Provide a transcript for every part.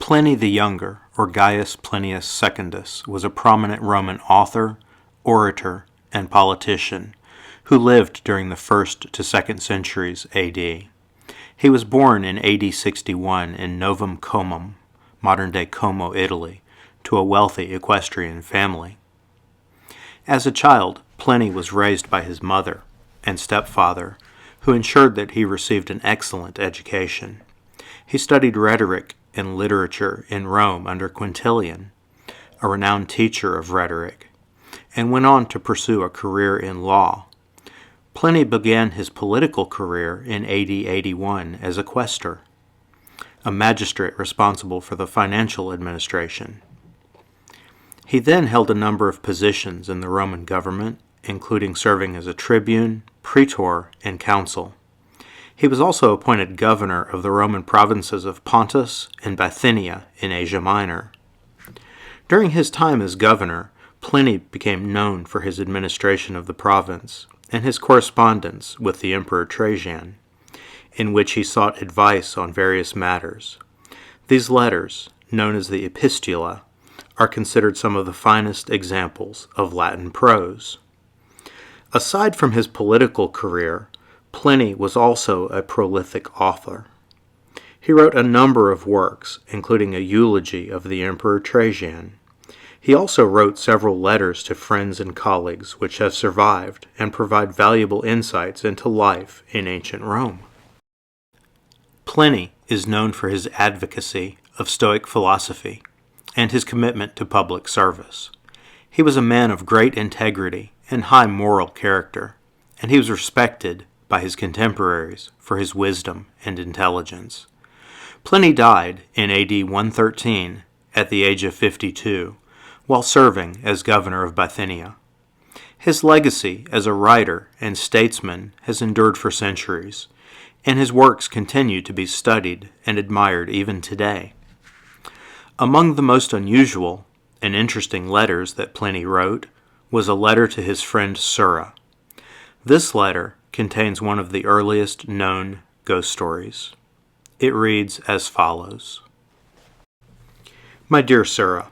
Pliny the Younger, or Gaius Plinius Secundus, was a prominent Roman author, orator, and politician who lived during the 1st to 2nd centuries AD. He was born in AD 61 in Novum Comum, modern-day Como, Italy, to a wealthy equestrian family. As a child, Pliny was raised by his mother and stepfather, who ensured that he received an excellent education. He studied rhetoric and literature in Rome under Quintilian, a renowned teacher of rhetoric, and went on to pursue a career in law. Pliny began his political career in AD 81 as a quaestor, a magistrate responsible for the financial administration. He then held a number of positions in the Roman government, including serving as a tribune, praetor, and consul. He was also appointed governor of the Roman provinces of Pontus and Bithynia in Asia Minor. During his time as governor, Pliny became known for his administration of the province and his correspondence with the Emperor Trajan, in which he sought advice on various matters. These letters, known as the Epistula, are considered some of the finest examples of Latin prose. Aside from his political career, Pliny was also a prolific author. He wrote a number of works, including a eulogy of the Emperor Trajan. He also wrote several letters to friends and colleagues which have survived and provide valuable insights into life in ancient Rome. Pliny is known for his advocacy of Stoic philosophy and his commitment to public service. He was a man of great integrity and high moral character, and he was respected by his contemporaries for his wisdom and intelligence. Pliny died in AD 113 at the age of 52, while serving as governor of Bithynia. His legacy as a writer and statesman has endured for centuries, and his works continue to be studied and admired even today. Among the most unusual and interesting letters that Pliny wrote was a letter to his friend Sura. This letter contains one of the earliest known ghost stories. It reads as follows. My dear Sura,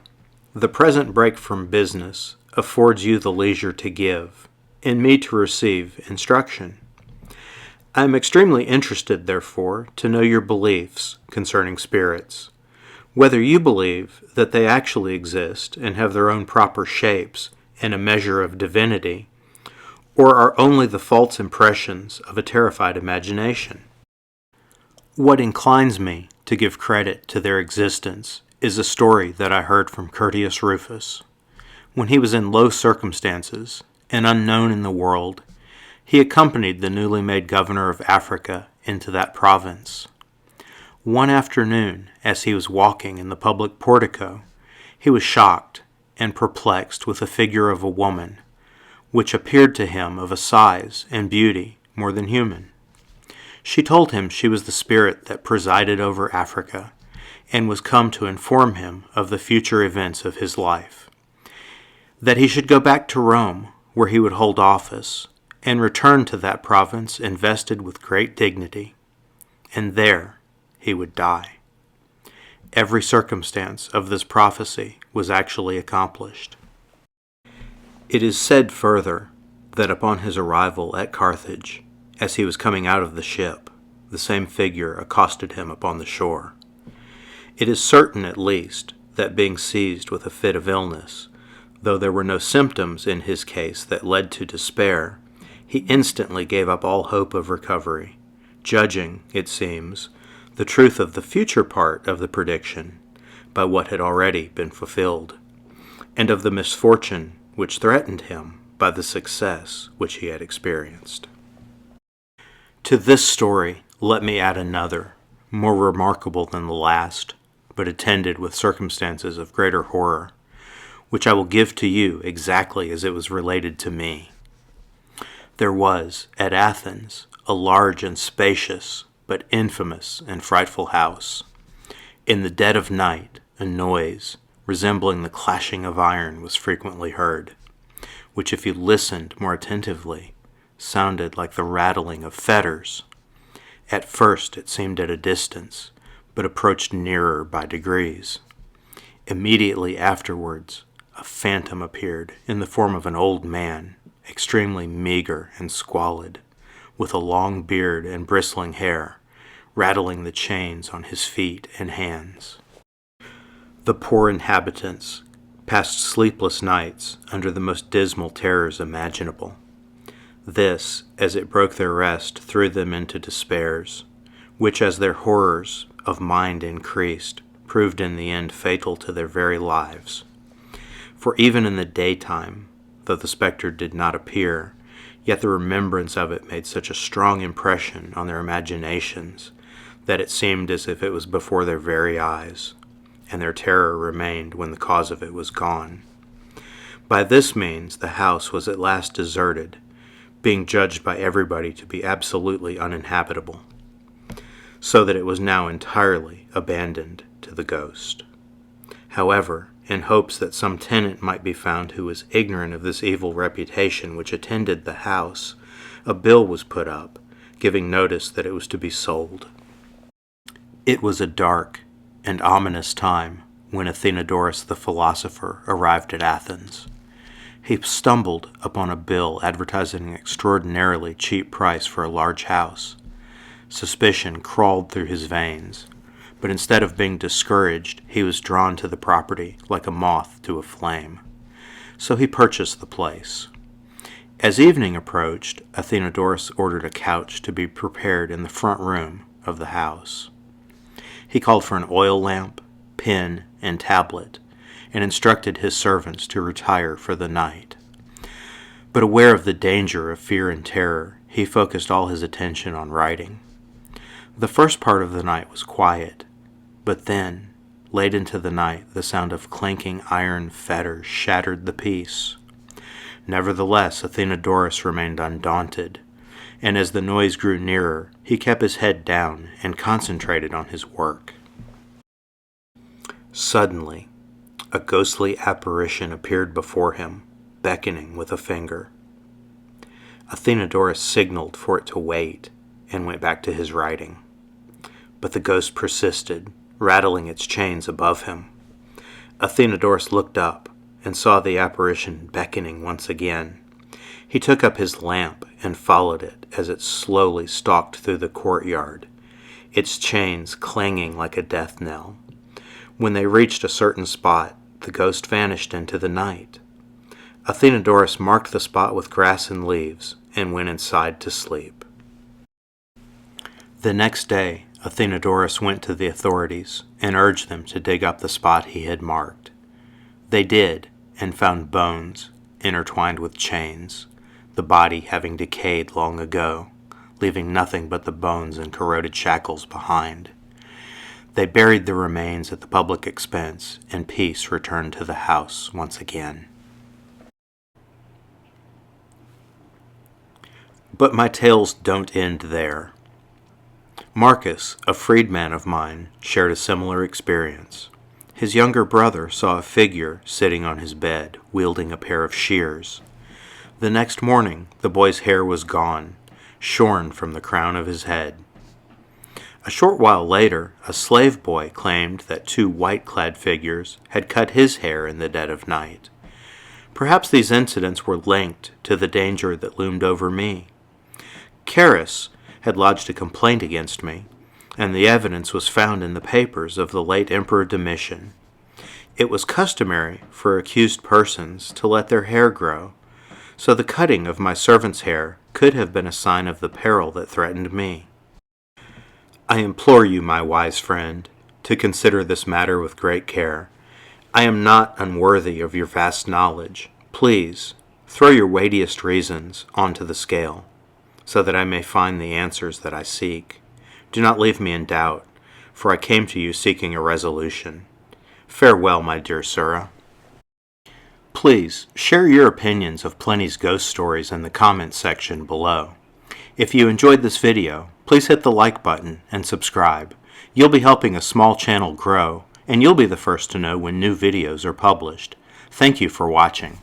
the present break from business affords you the leisure to give, and me to receive instruction. I am extremely interested, therefore, to know your beliefs concerning spirits, whether you believe that they actually exist and have their own proper shapes and a measure of divinity, or are only the false impressions of a terrified imagination. What inclines me to give credit to their existence is a story that I heard from Curtius Rufus. When he was in low circumstances and unknown in the world, he accompanied the newly made governor of Africa into that province. One afternoon, as he was walking in the public portico, he was shocked and perplexed with the figure of a woman, which appeared to him of a size and beauty more than human. She told him she was the spirit that presided over Africa, and was come to inform him of the future events of his life, that he should go back to Rome, where he would hold office, and return to that province invested with great dignity, and there he would die. Every circumstance of this prophecy was actually accomplished. It is said further that upon his arrival at Carthage, as he was coming out of the ship, the same figure accosted him upon the shore. It is certain, at least, that being seized with a fit of illness, though there were no symptoms in his case that led to despair, he instantly gave up all hope of recovery, judging, it seems, the truth of the future part of the prediction by what had already been fulfilled, and of the misfortune which threatened him by the success which he had experienced. To this story, let me add another, more remarkable than the last, but attended with circumstances of greater horror, which I will give to you exactly as it was related to me. There was, at Athens, a large and spacious, but infamous and frightful house. In the dead of night, a noise, resembling the clashing of iron, was frequently heard, which, if you listened more attentively, sounded like the rattling of fetters. At first it seemed at a distance, but approached nearer by degrees. Immediately afterwards, a phantom appeared in the form of an old man, extremely meager and squalid, with a long beard and bristling hair, rattling the chains on his feet and hands. The poor inhabitants passed sleepless nights under the most dismal terrors imaginable. This, as it broke their rest, threw them into despairs, which, as their horrors of mind increased, proved in the end fatal to their very lives. For even in the daytime, though the spectre did not appear, yet the remembrance of it made such a strong impression on their imaginations that it seemed as if it was before their very eyes, and their terror remained when the cause of it was gone. By this means the house was at last deserted, being judged by everybody to be absolutely uninhabitable, so that it was now entirely abandoned to the ghost. However, in hopes that some tenant might be found who was ignorant of this evil reputation which attended the house, a bill was put up, giving notice that it was to be sold. It was a dark and ominous time when Athenodorus the philosopher arrived at Athens. He stumbled upon a bill advertising an extraordinarily cheap price for a large house. Suspicion crawled through his veins, but instead of being discouraged, he was drawn to the property like a moth to a flame. So he purchased the place. As evening approached, Athenodorus ordered a couch to be prepared in the front room of the house. He called for an oil lamp, pen, and tablet, and instructed his servants to retire for the night. But aware of the danger of fear and terror, he focused all his attention on writing. The first part of the night was quiet, but then, late into the night, the sound of clanking iron fetters shattered the peace. Nevertheless, Athenodorus remained undaunted, and as the noise grew nearer, he kept his head down and concentrated on his work. Suddenly, a ghostly apparition appeared before him, beckoning with a finger. Athenodorus signaled for it to wait and went back to his writing. But the ghost persisted, rattling its chains above him. Athenodorus looked up and saw the apparition beckoning once again. He took up his lamp and followed it as it slowly stalked through the courtyard, its chains clanging like a death knell. When they reached a certain spot, the ghost vanished into the night. Athenodorus marked the spot with grass and leaves and went inside to sleep. The next day, Athenodorus went to the authorities and urged them to dig up the spot he had marked. They did, and found bones intertwined with chains, the body having decayed long ago, leaving nothing but the bones and corroded shackles behind. They buried the remains at the public expense, and peace returned to the house once again. But my tales don't end there. Marcus, a freedman of mine, shared a similar experience. His younger brother saw a figure sitting on his bed, wielding a pair of shears. The next morning, the boy's hair was gone, shorn from the crown of his head. A short while later, a slave boy claimed that two white-clad figures had cut his hair in the dead of night. Perhaps these incidents were linked to the danger that loomed over me. Carus had lodged a complaint against me, and the evidence was found in the papers of the late Emperor Domitian. It was customary for accused persons to let their hair grow, so the cutting of my servant's hair could have been a sign of the peril that threatened me. I implore you, my wise friend, to consider this matter with great care. I am not unworthy of your vast knowledge. Please, throw your weightiest reasons onto the scale, so that I may find the answers that I seek. Do not leave me in doubt, for I came to you seeking a resolution. Farewell, my dear Sura. Please, share your opinions of Pliny's ghost stories in the comments section below. If you enjoyed this video, please hit the like button and subscribe. You'll be helping a small channel grow, and you'll be the first to know when new videos are published. Thank you for watching.